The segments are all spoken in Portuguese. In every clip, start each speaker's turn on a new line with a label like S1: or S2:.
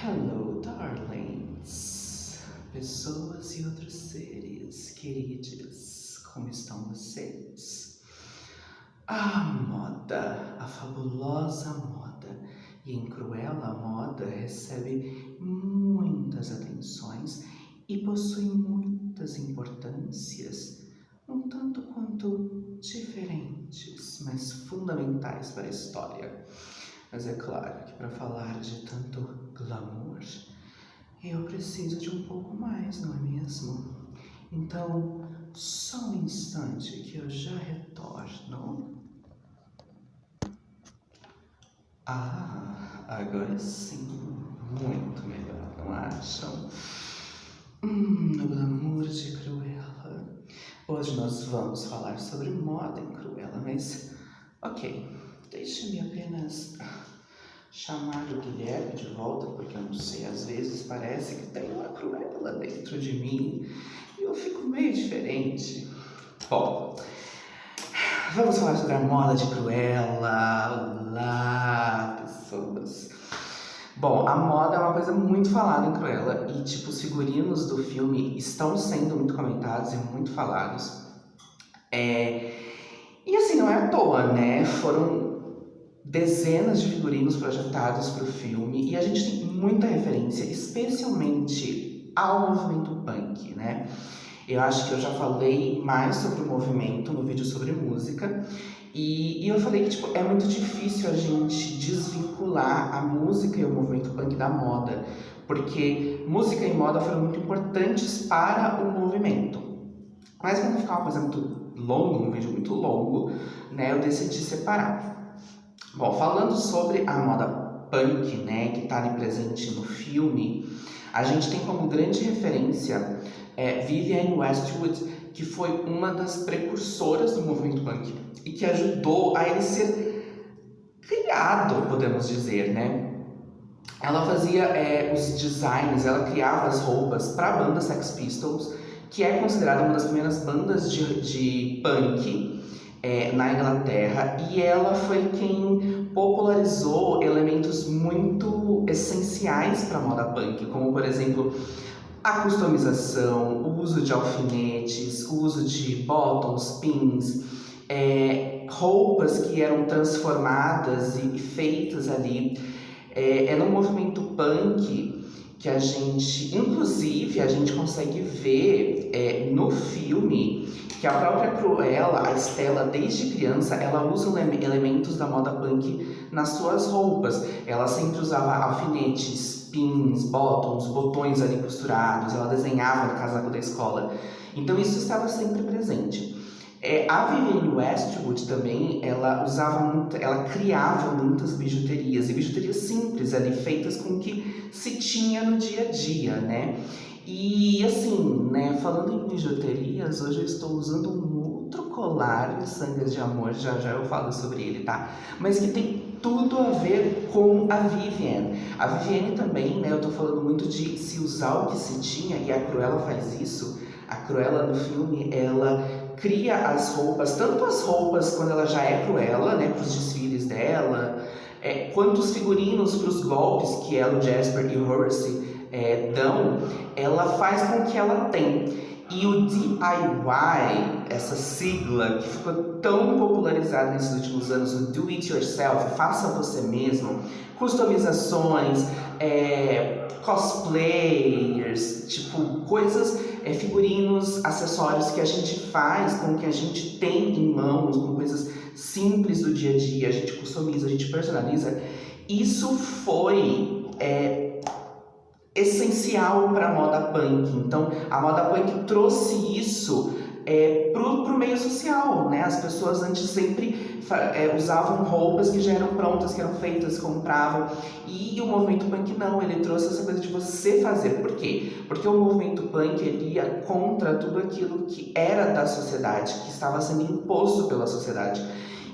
S1: Hello, darlings, pessoas e outros seres queridos, como estão vocês? A moda, a fabulosa moda e em Cruella a moda recebe muitas atenções e possui muitas importâncias, um tanto quanto diferentes, mas fundamentais para a história. Mas é claro que para falar de tanto glamour, eu preciso de um pouco mais, não é mesmo? Então, só um instante que eu já retorno. Agora sim, muito melhor, não acham? O glamour de Cruella. Hoje nós vamos falar sobre moda em Cruella, mas ok, deixe-me apenas chamar o Guilherme de volta, porque eu não sei, às vezes parece que tem uma Cruella dentro de mim e eu fico meio diferente. Bom, vamos falar sobre a moda de Cruella. Olá, pessoas. Bom, a moda é uma coisa muito falada em Cruella e, tipo, os figurinos do filme estão sendo muito comentados e muito falados. E assim, não é à toa, né? Foram dezenas de figurinos projetados para o filme e a gente tem muita referência, especialmente ao movimento punk, né? Eu acho que eu já falei mais sobre o movimento no vídeo sobre música e eu falei que tipo, é muito difícil a gente desvincular a música e o movimento punk da moda, porque música e moda foram muito importantes para o movimento. Mas para não ficar uma coisa muito longa, um vídeo muito longo, né, eu decidi separar. Bom, falando sobre a moda punk, né, que está ali presente no filme, a gente tem como grande referência Vivienne Westwood, que foi uma das precursoras do movimento punk e que ajudou a ele ser criado, podemos dizer, né? Ela fazia os designs, ela criava as roupas para a banda Sex Pistols, que é considerada uma das primeiras bandas de punk na Inglaterra, e ela foi quem popularizou elementos muito essenciais para a moda punk, como por exemplo a customização, o uso de alfinetes, o uso de bottoms, pins, roupas que eram transformadas e feitas ali. É no movimento punk que a gente, inclusive, a gente consegue ver no filme que a própria Cruella, a Stella, desde criança, ela usa elementos da moda punk nas suas roupas. Ela sempre usava alfinetes, pins, botões ali costurados, ela desenhava no casaco da escola. Então isso estava sempre presente. A Vivienne Westwood também, ela criava muitas bijuterias, e bijuterias simples ali, feitas com o que se tinha no dia a dia, né? E assim, né, falando em bijuterias, hoje eu estou usando um outro colar de sangas de amor, já já eu falo sobre ele, tá? Mas que tem tudo a ver com a Vivienne. A Vivienne também, né, eu tô falando muito de se usar o que se tinha, e a Cruella faz isso. A Cruella no filme, ela cria as roupas, tanto as roupas quando ela já é Cruella, né, para os desfiles dela, quanto os figurinos para os golpes que ela, o Jasper e o Horace dão, ela faz com que ela tem. E o DIY, essa sigla que ficou tão popularizada nesses últimos anos, o Do It Yourself, faça você mesmo, customizações, cosplayers, tipo, coisas, figurinos, acessórios que a gente faz com o que a gente tem em mãos, com coisas simples do dia a dia, a gente customiza, a gente personaliza. Isso foi essencial para a moda punk. Então, a moda punk trouxe isso pro meio social, né? As pessoas antes sempre usavam roupas que já eram prontas, que eram feitas, compravam. E o movimento punk não, ele trouxe essa coisa de você fazer. Por quê? Porque o movimento punk ele ia contra tudo aquilo que era da sociedade, que estava sendo imposto pela sociedade.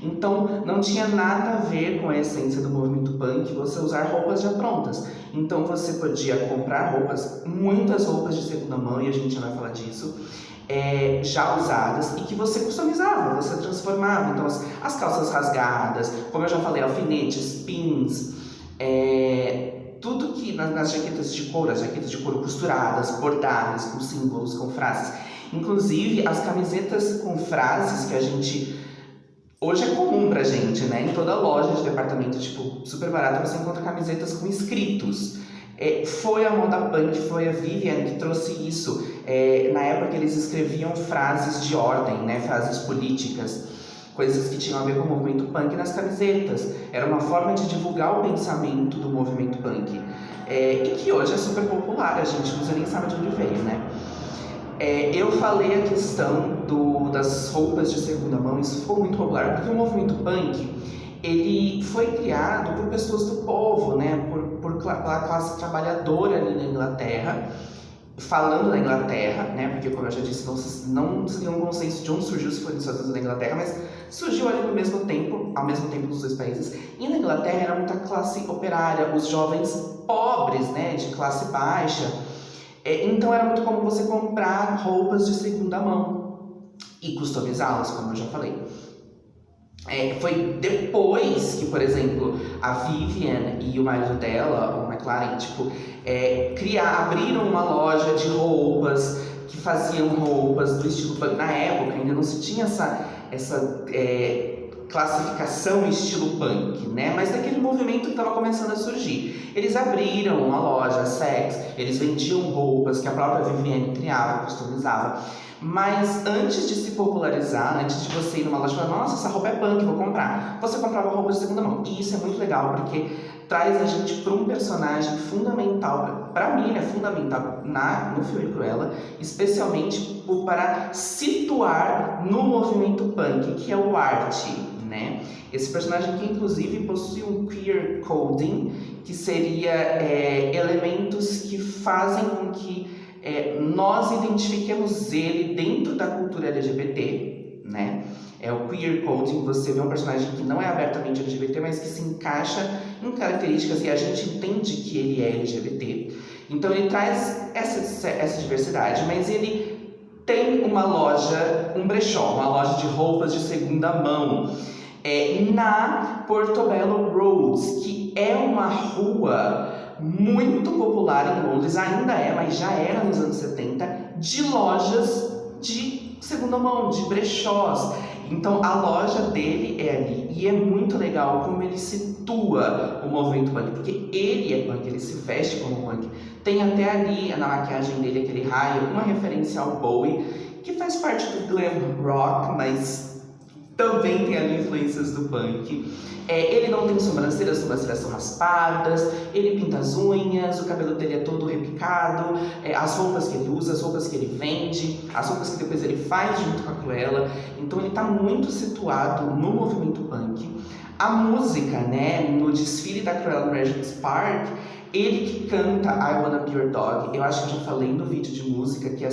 S1: Então, não tinha nada a ver com a essência do movimento punk você usar roupas já prontas. Então, você podia comprar roupas, muitas roupas de segunda mão, e a gente já vai falar disso, já usadas, e que você customizava, você transformava. Então, as calças rasgadas, como eu já falei, alfinetes, pins, tudo que nas jaquetas de couro, as jaquetas de couro costuradas, bordadas, com símbolos, com frases. Inclusive, as camisetas com frases que a gente... Hoje é comum pra gente, né? Em toda loja de departamento, tipo, super barato, você encontra camisetas com escritos. Foi a moda punk, foi a Vivienne que trouxe isso. Na época eles escreviam frases de ordem, né? Frases políticas, coisas que tinham a ver com o movimento punk nas camisetas. Era uma forma de divulgar o pensamento do movimento punk. E que hoje é super popular, a gente não usa nem sabe de onde veio, né? Eu falei a questão das roupas de segunda mão, isso ficou muito popular, porque o movimento punk, ele foi criado por pessoas do povo, né, pela classe trabalhadora ali na Inglaterra, falando da Inglaterra, né, porque como eu já disse, não se tem um consenso de onde surgiu, se foi nos Estados Unidos ou na Inglaterra, mas surgiu ali ao mesmo tempo nos dois países. E na Inglaterra era muita classe operária, os jovens pobres, né, de classe baixa. Então era muito comum você comprar roupas de segunda mão e customizá-las, como eu já falei. Foi depois que, por exemplo, a Vivienne e o marido dela, o McLaren, abriram uma loja de roupas, que faziam roupas do estilo punk. Na época ainda não se tinha essa classificação estilo punk, né? Mas daquele movimento que estava começando a surgir. Eles abriram uma loja, Sex, eles vendiam roupas que a própria Vivienne criava, customizava. Mas antes de se popularizar, antes de você ir numa loja e falar, nossa, essa roupa é punk, vou comprar, você comprava roupa de segunda mão. E isso é muito legal, porque traz a gente para um personagem fundamental, para mim ele é fundamental no filme Cruella, especialmente para situar no movimento punk, que é o Art, né? Esse personagem que inclusive possui um queer coding, que seria elementos que fazem com que nós identifiquemos ele dentro da cultura LGBT, né? O queer coding, você vê um personagem que não é abertamente LGBT, mas que se encaixa em características e a gente entende que ele é LGBT. Então ele traz essa diversidade, mas ele tem uma loja, um brechó, uma loja de roupas de segunda mão, na Portobello Road, que é uma rua muito popular em Londres, ainda mas já era nos anos 70, de lojas de segunda mão, de brechós. Então a loja dele é ali, e é muito legal como ele situa o movimento punk, porque ele é punk, ele se veste como punk. Tem até ali, na maquiagem dele, aquele raio, uma referência ao Bowie, que faz parte do glam rock, mas também tem ali influências do punk. Ele não tem sobrancelhas, as sobrancelhas são raspadas, ele pinta as unhas, o cabelo dele é todo repicado, as roupas que ele usa, as roupas que ele vende, as roupas que depois ele faz junto com a Cruella. Então ele está muito situado no movimento punk. A música, né, no desfile da Cruella no Regent's Park, ele que canta I Wanna Be Your Dog. Eu acho que eu já falei no vídeo de música que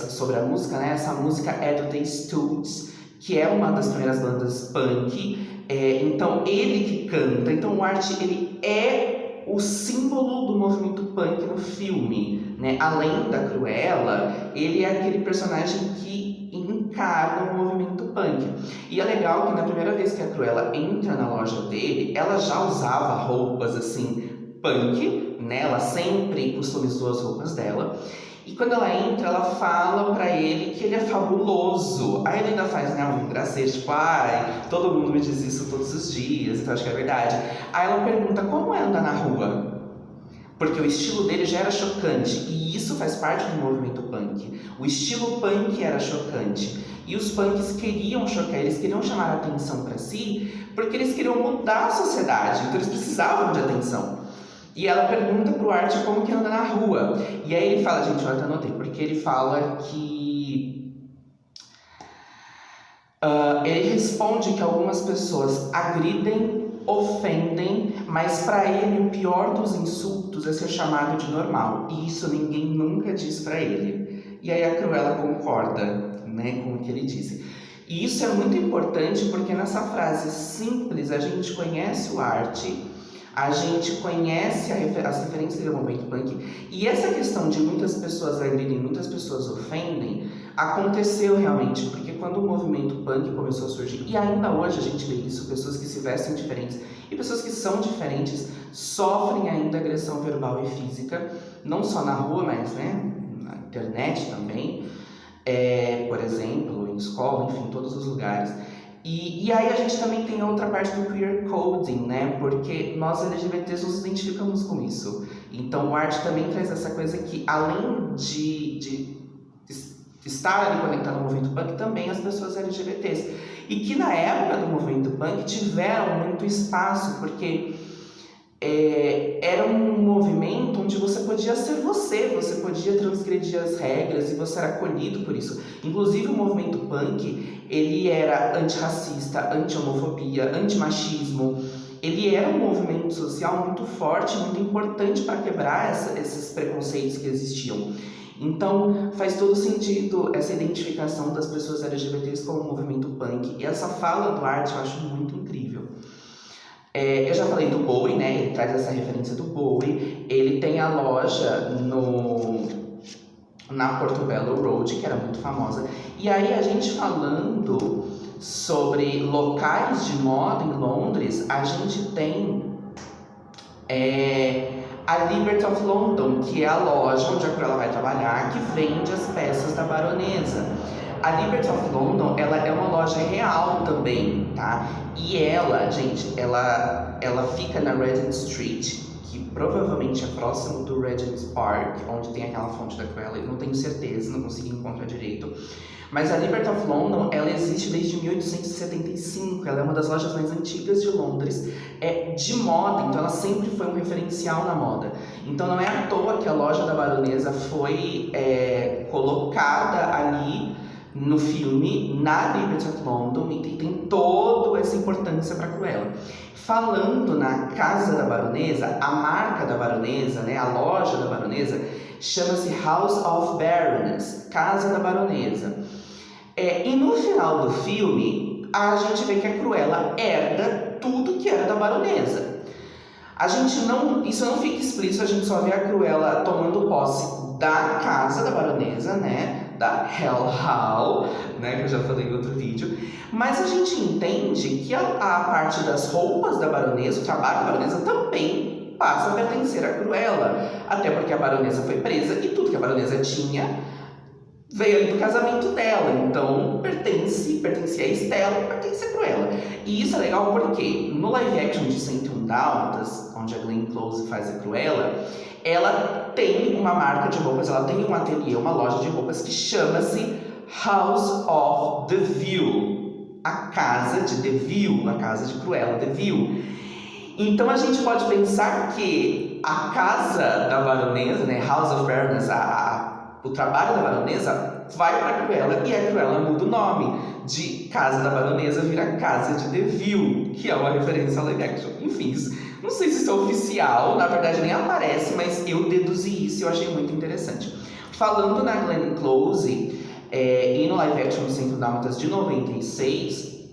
S1: sobre a música, né, essa música é do The Stooges, que é uma das primeiras bandas punk. Então ele que canta. Então o Art, ele é o símbolo do movimento punk no filme, né? Além da Cruella, ele é aquele personagem que encarna o movimento punk. E é legal que na primeira vez que a Cruella entra na loja dele, ela já usava roupas assim punk, né? Ela sempre customizou as roupas dela. E quando ela entra, ela fala pra ele que ele é fabuloso. Aí ele ainda faz, né, um gracejo, tipo, todo mundo me diz isso todos os dias, então acho que é verdade. Aí ela pergunta como é andar na rua, porque o estilo dele já era chocante, e isso faz parte do movimento punk. O estilo punk era chocante, e os punks queriam chocar, eles queriam chamar a atenção pra si, porque eles queriam mudar a sociedade, então eles precisavam de atenção. E ela pergunta pro Art como que anda na rua. E aí ele fala, gente, eu até anotei, porque ele fala que... ele responde que algumas pessoas agridem, ofendem, mas pra ele o pior dos insultos é ser chamado de normal. E isso ninguém nunca diz pra ele. E aí a Cruella concorda, né, com o que ele disse. E isso é muito importante porque nessa frase simples a gente conhece o Art, a gente conhece as referências do movimento punk, e essa questão de muitas pessoas agridem, muitas pessoas ofendem, aconteceu realmente, porque quando o movimento punk começou a surgir, e ainda hoje a gente vê isso, pessoas que se vestem diferentes e pessoas que são diferentes sofrem ainda agressão verbal e física, não só na rua, mas na internet também, por exemplo, em escola, enfim, em todos os lugares. E aí a gente também tem a outra parte do queer coding, né? Porque nós LGBTs nos identificamos com isso. Então o arte também traz essa coisa que, além de estar ali conectado ao movimento punk, também as pessoas LGBTs. E que na época do movimento punk tiveram muito espaço, porque era um movimento onde você podia ser você podia transgredir as regras e você era acolhido por isso. Inclusive o movimento punk, ele era antirracista, anti-homofobia, antimachismo. Ele era um movimento social muito forte, muito importante para quebrar esses preconceitos que existiam. Então faz todo sentido essa identificação das pessoas LGBTs com o movimento punk. E essa fala do Art eu acho muito incrível. Eu já falei do Bowie, né? Ele traz essa referência do Bowie. Ele tem a loja na Portobello Road, que era muito famosa. E aí a gente falando sobre locais de moda em Londres, a gente tem a Liberty of London, que é a loja onde a Cruella vai trabalhar, que vende as peças da baronesa. A Liberty of London, ela é uma loja real também, tá? E ela, gente, ela fica na Regent Street, que provavelmente é próximo do Regent's Park, onde tem aquela fonte da Cruella. Eu não tenho certeza, não consegui encontrar direito. Mas a Liberty of London, ela existe desde 1875, ela é uma das lojas mais antigas de Londres, de moda, então ela sempre foi um referencial na moda. Então não é à toa que a loja da baronesa foi colocada ali no filme, na Liberty of London, e tem toda essa importância para Cruella. Falando na casa da baronesa, a marca da baronesa, né, a loja da baronesa, chama-se House of Baroness, Casa da Baronesa. E no final do filme, a gente vê que a Cruella herda tudo que era da baronesa. Isso não fica explícito, a gente só vê a Cruella tomando posse da casa da baronesa, né? Da Hell Hall, né, que eu já falei em outro vídeo, mas a gente entende que a parte das roupas da baronesa, o trabalho da baronesa também passa a pertencer a Cruella, até porque a baronesa foi presa e tudo que a baronesa tinha veio ali do casamento dela, então pertencia a Estela, pertence a Cruella. E isso é legal porque no live action de 101 Dálmatas, onde a Glenn Close faz a Cruella, ela tem uma marca de roupas, ela tem um ateliê, uma loja de roupas que chama-se House of the View, a casa de The View, a casa de Cruella, The View. Então a gente pode pensar que a casa da baronesa, né, House of Baroness, o trabalho da baronesa vai para a Cruella e a Cruella muda o nome de Casa da Baronesa, vira Casa de The View, que é uma referência ao live action. Enfim, não sei se isso é oficial, na verdade nem aparece, mas eu deduzi isso e eu achei muito interessante. Falando na Glenn Close e no live action de 101 Dálmatas de 96,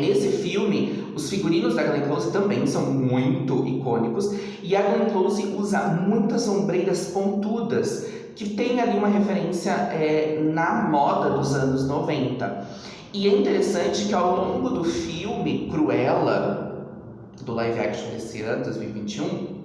S1: nesse filme, os figurinos da Glenn Close também são muito icônicos e a Glenn Close usa muitas ombreiras pontudas, que tem ali uma referência na moda dos anos 90. E é interessante que ao longo do filme Cruella, do live action desse ano, 2021,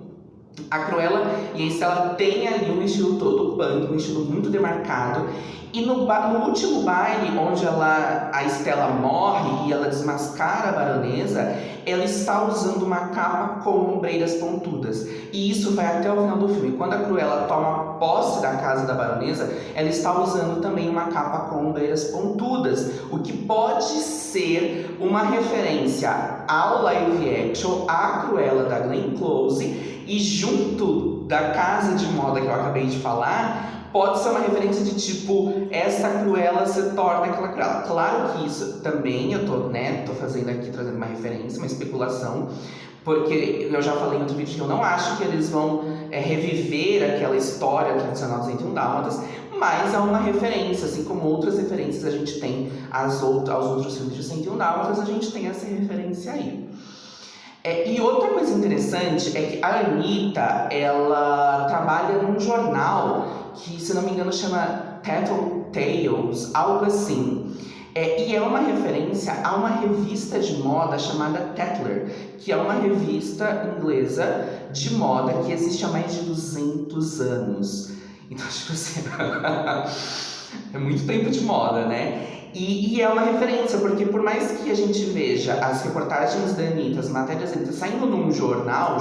S1: a Cruella e a Estela têm ali um estilo todo punk, um estilo muito demarcado. E no último baile, onde a Estela morre e ela desmascara a baronesa, ela está usando uma capa com ombreiras pontudas. E isso vai até o final do filme. Quando a Cruella toma posse da casa da baronesa, ela está usando também uma capa com ombreiras pontudas, o que pode ser uma referência ao live action, à Cruella da Glenn Close, e junto da casa de moda que eu acabei de falar, pode ser uma referência de tipo, essa Cruella se torna aquela Cruella. Claro que isso também eu tô fazendo aqui, trazendo uma referência, uma especulação, porque eu já falei em outro vídeo que eu não acho que eles vão reviver aquela história tradicional dos 101 Dálmatas, mas há uma referência, assim como outras referências a gente tem aos outros filmes de 101 Dálmatas, a gente tem essa referência aí. E outra coisa interessante é que a Anitta, ela trabalha num jornal que, se não me engano, chama Tattletales, algo assim. E é uma referência a uma revista de moda chamada Tatler, que é uma revista inglesa de moda que existe há mais de 200 anos. Então, tipo assim, é muito tempo de moda, né? E é uma referência, porque por mais que a gente veja as reportagens da Anitta, as matérias da Anitta saindo num jornal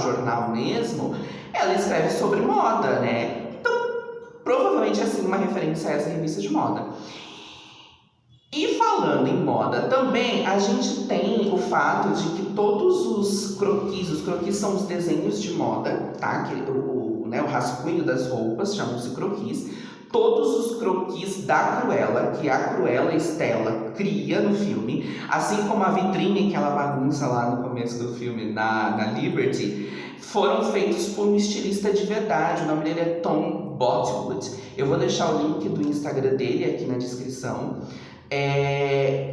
S1: mesmo, ela escreve sobre moda, né? Então, provavelmente é assim uma referência a essa revista de moda. E falando em moda também, a gente tem o fato de que todos os croquis são os desenhos de moda, tá? O rascunho das roupas, chamam-se croquis. Todos os croquis da Cruella, que a Cruella Stella cria no filme, assim como a vitrine que ela bagunça lá no começo do filme, na Liberty, foram feitos por um estilista de verdade. O nome dele é Tom Botwood. Eu vou deixar o link do Instagram dele aqui na descrição.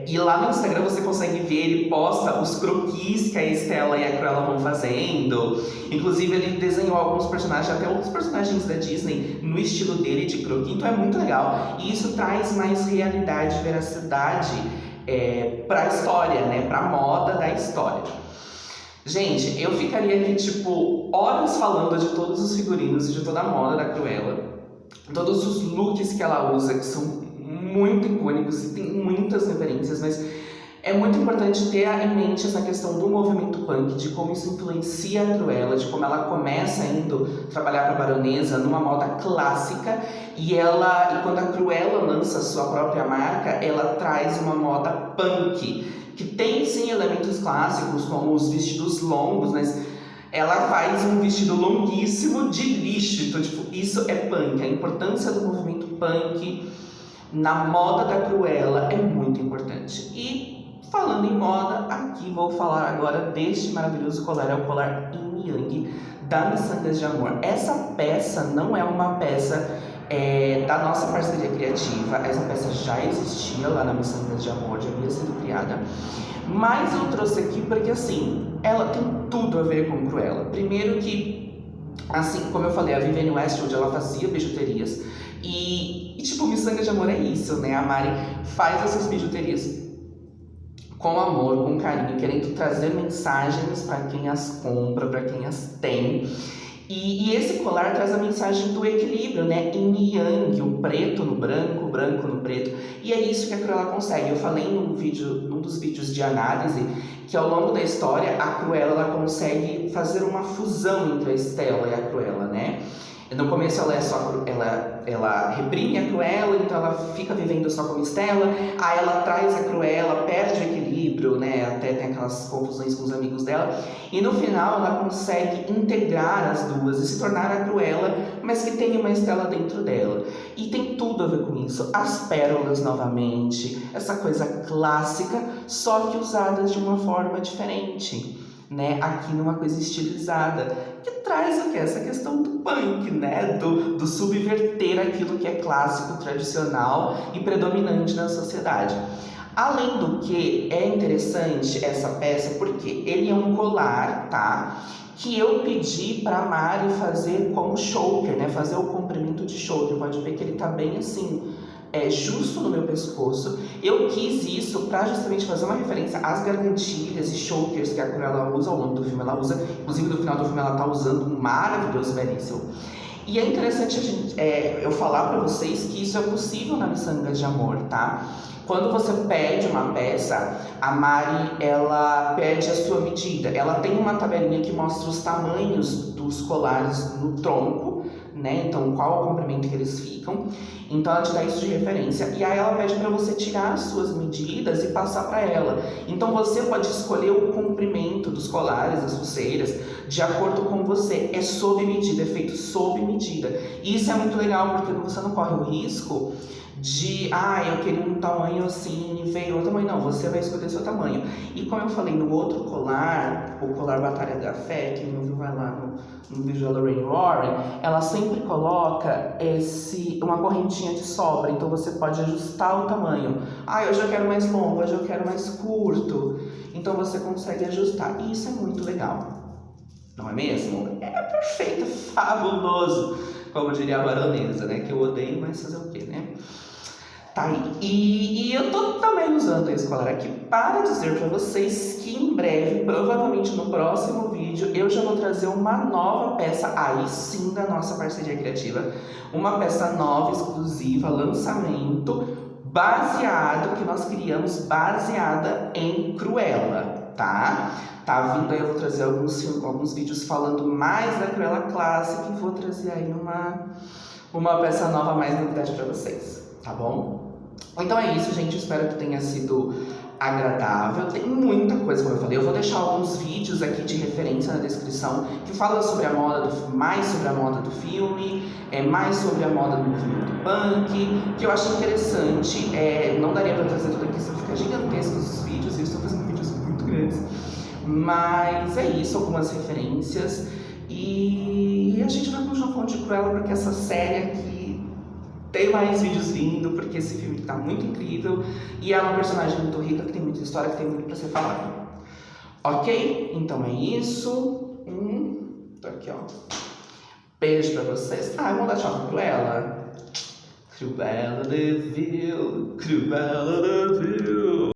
S1: E lá no Instagram você consegue ver, ele posta os croquis que a Stella e a Cruella vão fazendo. Inclusive ele desenhou alguns personagens, até outros personagens da Disney, no estilo dele de croquis, então é muito legal. E isso traz mais realidade, veracidade para a história, né? Para a moda da história. Gente, eu ficaria aqui tipo horas falando de todos os figurinos e de toda a moda da Cruella, todos os looks que ela usa, que são muito icônicos e tem muitas referências, mas é muito importante ter em mente essa questão do movimento punk, de como isso influencia a Cruella, de como ela começa indo trabalhar para a Baronesa numa moda clássica e quando a Cruella lança sua própria marca, ela traz uma moda punk, que tem sim elementos clássicos como os vestidos longos, mas ela faz um vestido longuíssimo de lixo, então tipo, isso é punk, a importância do movimento punk na moda da Cruella é muito importante. E falando em moda, aqui vou falar agora deste maravilhoso colar, é o colar Yin Yang da Miçangas de Amor. Essa peça não é uma peça da nossa parceria criativa, essa peça já existia lá na Miçangas de Amor, já havia sido criada, mas eu trouxe aqui porque assim, ela tem tudo a ver com Cruella. Primeiro que, assim como eu falei, a Vivienne Westwood, ela fazia bijuterias e tipo, Miçangas de Amor é isso, né? A Mari faz essas bijuterias com amor, com carinho, querendo trazer mensagens para quem as compra, para quem as tem. E esse colar traz a mensagem do equilíbrio, né? Yin e Yang, o preto no branco, o branco no preto. E é isso que a Cruella consegue. Eu falei num dos vídeos de análise que ao longo da história a Cruella ela consegue fazer uma fusão entre a Stella e a Cruella, né? No começo ela reprime a Cruella, então ela fica vivendo só como Stella, aí ela traz a Cruella, perde o equilíbrio, né? Até tem aquelas confusões com os amigos dela, e no final ela consegue integrar as duas e se tornar a Cruella, mas que tem uma Stella dentro dela. E tem tudo a ver com isso, as pérolas novamente, essa coisa clássica, só que usadas de uma forma diferente, né? Aqui numa coisa estilizada, que traz o que? Essa questão do punk, né? Do subverter aquilo que é clássico, tradicional e predominante na sociedade. Além do que, é interessante essa peça porque ele é um colar, tá? Que eu pedi para Mari fazer como choker, né? Fazer o comprimento de choker. Pode ver que ele tá bem assim, justo no meu pescoço. Eu quis isso para justamente fazer uma referência às gargantilhas e chokers que a Cruella usa ao longo do filme. Ela usa, inclusive no final do filme ela tá usando um maravilhoso belíssimo. E é interessante eu falar para vocês que isso é possível na Miçangas de Amor, tá? Quando você pede uma peça, a Mari, ela pede a sua medida. Ela tem uma tabelinha que mostra os tamanhos dos colares no tronco, né? Então, qual o comprimento que eles ficam. Então, ela te dá isso de referência. E aí, ela pede para você tirar as suas medidas e passar para ela. Então, você pode escolher o comprimento dos colares, das pulseiras, de acordo com você, é sob medida, é feito sob medida. E isso é muito legal, porque você não corre o risco de, eu queria um tamanho assim e veio outro tamanho. Não, você vai escolher o seu tamanho. E como eu falei no outro colar, o colar Batalha da Fé, quem não viu vai lá no vídeo da Lorraine Warren, ela sempre coloca uma correntinha de sobra, então você pode ajustar o tamanho. Hoje eu quero mais longo, hoje eu quero mais curto. Então você consegue ajustar. E isso é muito legal. Não é mesmo? É perfeito, fabuloso, como diria a baronesa, né? Que eu odeio, mas fazer o quê, né? Tá aí. E eu tô também usando esse colar aqui para dizer para vocês que em breve, provavelmente no próximo vídeo, eu já vou trazer uma nova peça, aí sim, da nossa parceria criativa. Uma peça nova, exclusiva, lançamento, que nós criamos baseada em Cruella, tá? Tá vindo aí, eu vou trazer alguns vídeos falando mais da Cruella Classic e vou trazer aí uma peça nova, mais novidade pra vocês, tá bom? Então é isso, gente, espero que tenha sido agradável. Tem muita coisa, como eu falei, eu vou deixar alguns vídeos aqui de referência na descrição que falam sobre a moda mais sobre a moda do filme, mais sobre a moda do movimento punk, que eu acho interessante. Não daria pra trazer tudo aqui, senão fica gigantesco os vídeos, eu estou fazendo vídeos muito grandes. Mas é isso, algumas referências. E a gente vai continuar falando de Cruella, porque essa série aqui tem mais vídeos vindo, porque esse filme tá muito incrível. E é uma personagem muito rica, que tem muita história, que tem muito pra ser falado. Ok? Então é isso. Tô aqui, ó. Beijo pra vocês. Vamos dar tchau pra Cruella. Cruella de Vil, Cruella de Vil.